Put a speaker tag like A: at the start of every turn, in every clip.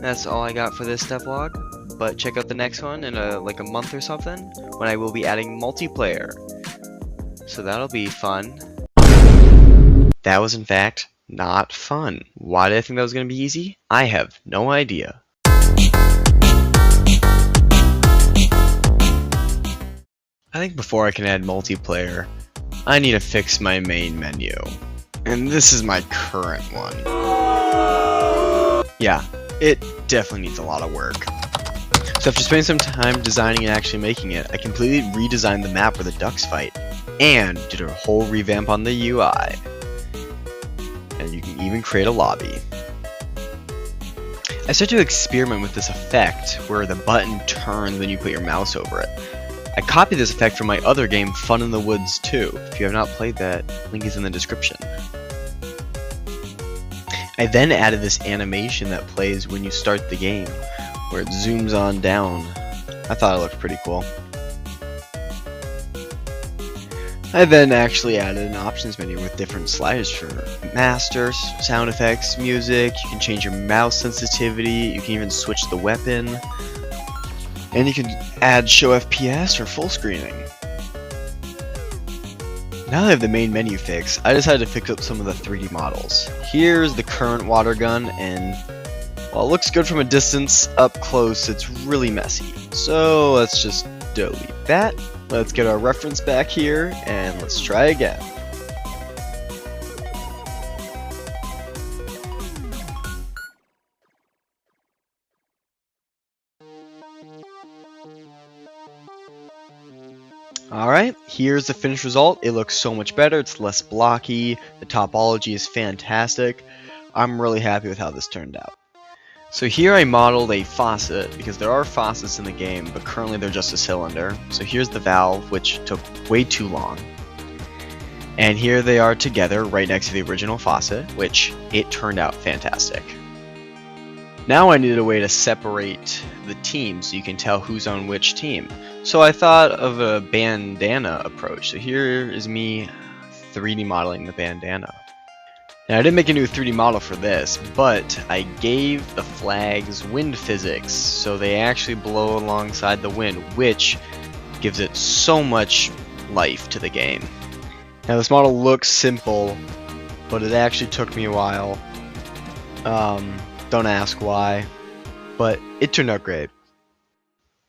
A: that's all I got for this devlog. But check out the next one in like a month or something, when I will be adding multiplayer. So that'll be fun. That was in fact not fun. Why did I think that was going to be easy? I have no idea. I think before I can add multiplayer, I need to fix my main menu. And this is my current one. Yeah, it definitely needs a lot of work. So after spending some time designing and actually making it, I completely redesigned the map where the ducks fight, and did a whole revamp on the UI. And you can even create a lobby. I started to experiment with this effect where the button turns when you put your mouse over it. I copied this effect from my other game, Fun in the Woods 2. If you have not played that, link is in the description. I then added this animation that plays when you start the game, where it zooms on down. I thought it looked pretty cool. I then actually added an options menu with different sliders for master, sound effects, music. You can change your mouse sensitivity, you can even switch the weapon. And you can add show FPS or full screening. Now that I have the main menu fixed, I decided to fix up some of the 3D models. Here's the current water gun, and while it looks good from a distance, up close it's really messy. So let's just delete that. Let's get our reference back here, and let's try again. Alright, here's the finished result. It looks so much better, it's less blocky, the topology is fantastic. I'm really happy with how this turned out. So here I modeled a faucet, because there are faucets in the game, but currently they're just a cylinder. So here's the valve, which took way too long. And here they are together, right next to the original faucet, which it turned out fantastic. Now I needed a way to separate the teams so you can tell who's on which team. So I thought of a bandana approach. So here is me 3D modeling the bandana. Now I didn't make a new 3D model for this, but I gave the flags wind physics, so they actually blow alongside the wind, which gives it so much life to the game. Now this model looks simple, but it actually took me a while. Don't ask why, but it turned out great.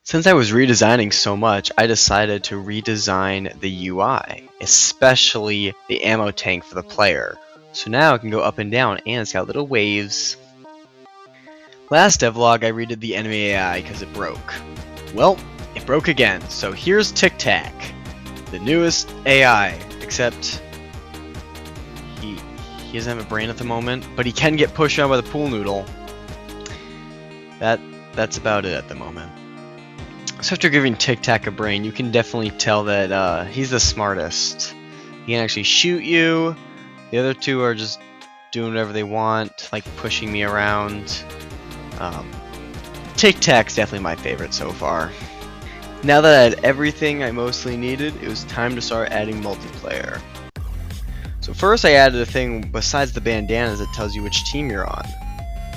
A: Since I was redesigning so much, I decided to redesign the UI, especially the ammo tank for the player. So now it can go up and down, and it's got little waves. Last devlog I redid the enemy AI because it broke. Well, it broke again, so here's Tic Tac, the newest AI, except he doesn't have a brain at the moment, but he can get pushed around by the pool noodle. That's about it at the moment. So after giving Tic Tac a brain, you can definitely tell that he's the smartest. He can actually shoot you. The other two are just doing whatever they want, like pushing me around. Tic Tac's definitely my favorite so far. Now that I had everything I mostly needed, it was time to start adding multiplayer. So first I added a thing besides the bandanas that tells you which team you're on,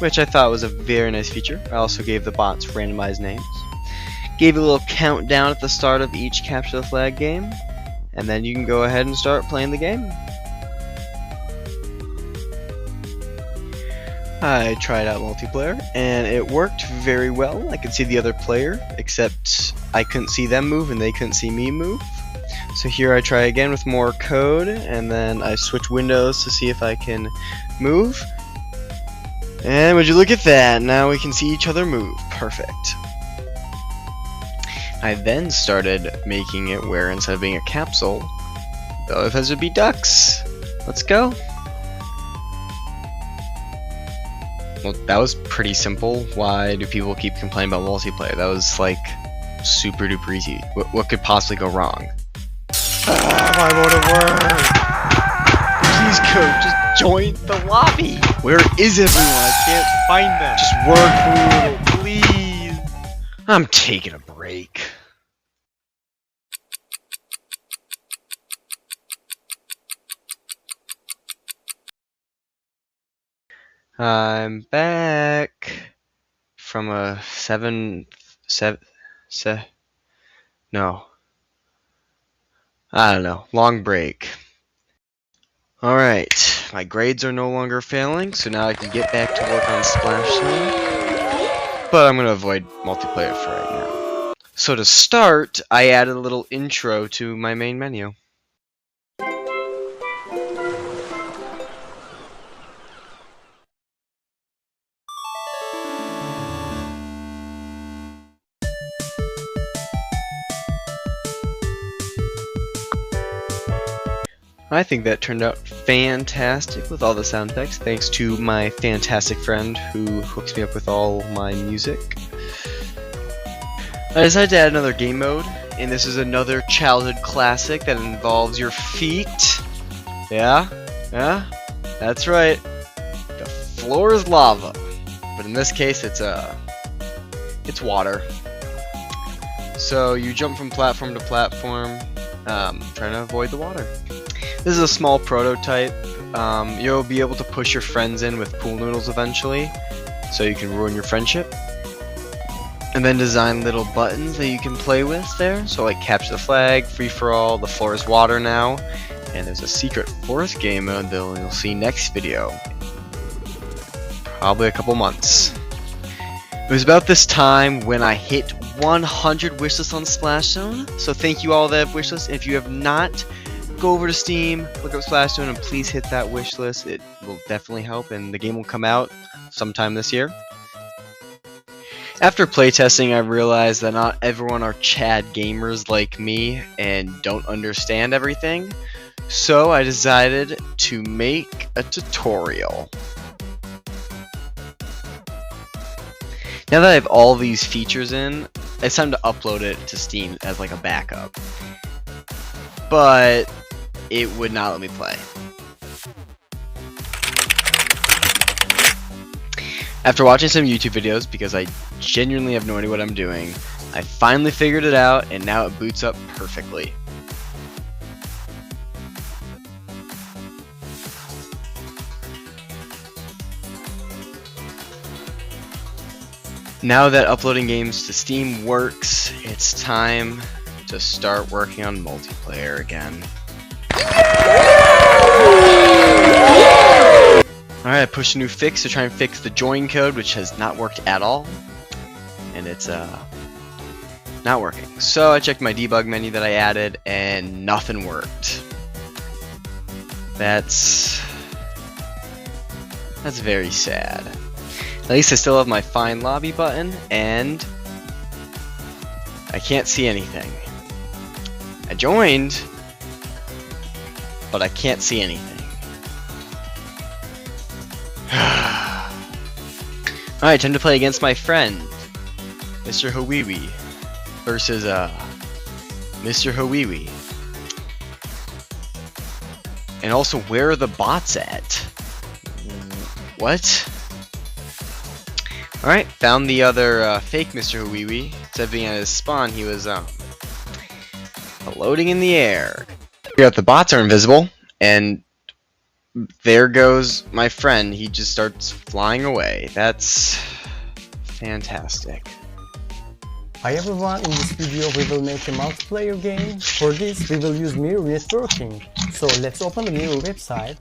A: which I thought was a very nice feature. I also gave the bots randomized names. Gave a little countdown at the start of each Capture the Flag game, and then you can go ahead and start playing the game. I tried out multiplayer, and it worked very well. I could see the other player, except I couldn't see them move and they couldn't see me move. So here I try again with more code, and then I switch windows to see if I can move. And would you look at that, now we can see each other move. Perfect. I then started making it where instead of being a capsule, the other heads would be ducks. Let's go. Well, that was pretty simple. Why do people keep complaining about multiplayer? That was like super duper easy. What could possibly go wrong? Why won't it work? Please code, just join the lobby. Where is everyone? I can't find them. Just work, please. I'm taking a break. I'm back. from a no, I don't know, long break. Alright, my grades are no longer failing, so now I can get back to work on Splash Zone, but I'm going to avoid multiplayer for right now. So to start, I added a little intro to my main menu. I think that turned out fantastic with all the sound effects, thanks to my fantastic friend who hooks me up with all my music. I decided to add another game mode, and this is another childhood classic that involves your feet. Yeah, that's right. The floor is lava, but in this case it's water. So you jump from platform to platform, trying to avoid the water. This is a small prototype. You'll be able to push your friends in with pool noodles eventually, so you can ruin your friendship. And then design little buttons that you can play with there. So like capture the flag, free for all, the floor is water now, and there's a secret fourth game mode that you'll see next video. Probably a couple months. It was about this time when I hit 100 wishlists on Splash Zone. So thank you all that have wishlists. If you have not, go over to Steam, look up Splash Zone, and please hit that wish list. It will definitely help, and the game will come out sometime this year. After playtesting, I realized that not everyone are Chad gamers like me and don't understand everything, so I decided to make a tutorial. Now that I have all these features in, it's time to upload it to Steam as like a backup. But it would not let me play. After watching some YouTube videos, because I genuinely have no idea what I'm doing, I finally figured it out, and now it boots up perfectly. Now that uploading games to Steam works, it's time to start working on multiplayer again. Alright, I pushed a new fix to try and fix the join code, which has not worked at all. And it's not working. So I checked my debug menu that I added and nothing worked. That's very sad. At least I still have my find lobby button and I can't see anything. I joined, but I can't see anything. Alright, time to play against my friend, Mr.Huhweewi, versus Mr.Huhweewi. And also, where are the bots at? What? Alright, found the other fake Mr.Huhweewi. Instead of being at his spawn, he was floating in the air. Figure out the bots are invisible, and there goes my friend. He just starts flying away. That's fantastic.
B: Hi everyone, in this video we will make a multiplayer game. For this we will use mirror networking. So let's open the mirror website.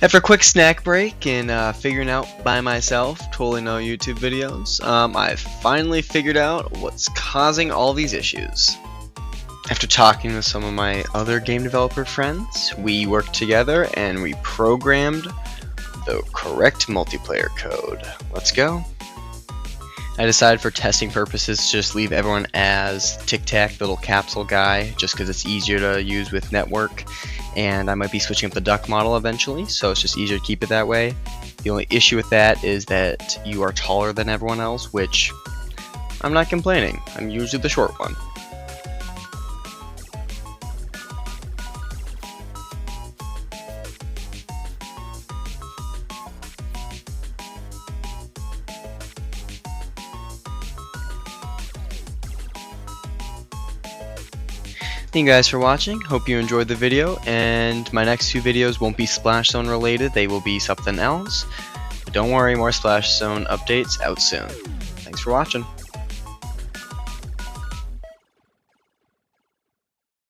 A: After a quick snack break and figuring out by myself, totally no YouTube videos, I finally figured out what's causing all these issues. After talking with some of my other game developer friends, we worked together and we programmed the correct multiplayer code. Let's go. I decided for testing purposes to just leave everyone as Tic Tac, the little capsule guy, just because it's easier to use with network, and I might be switching up the duck model eventually, so it's just easier to keep it that way. The only issue with that is that you are taller than everyone else, which I'm not complaining. I'm usually the short one. Thank you guys for watching. Hope you enjoyed the video, and my next two videos won't be Splash Zone related, they will be something else. But don't worry, more Splash Zone updates out soon. Thanks for watching.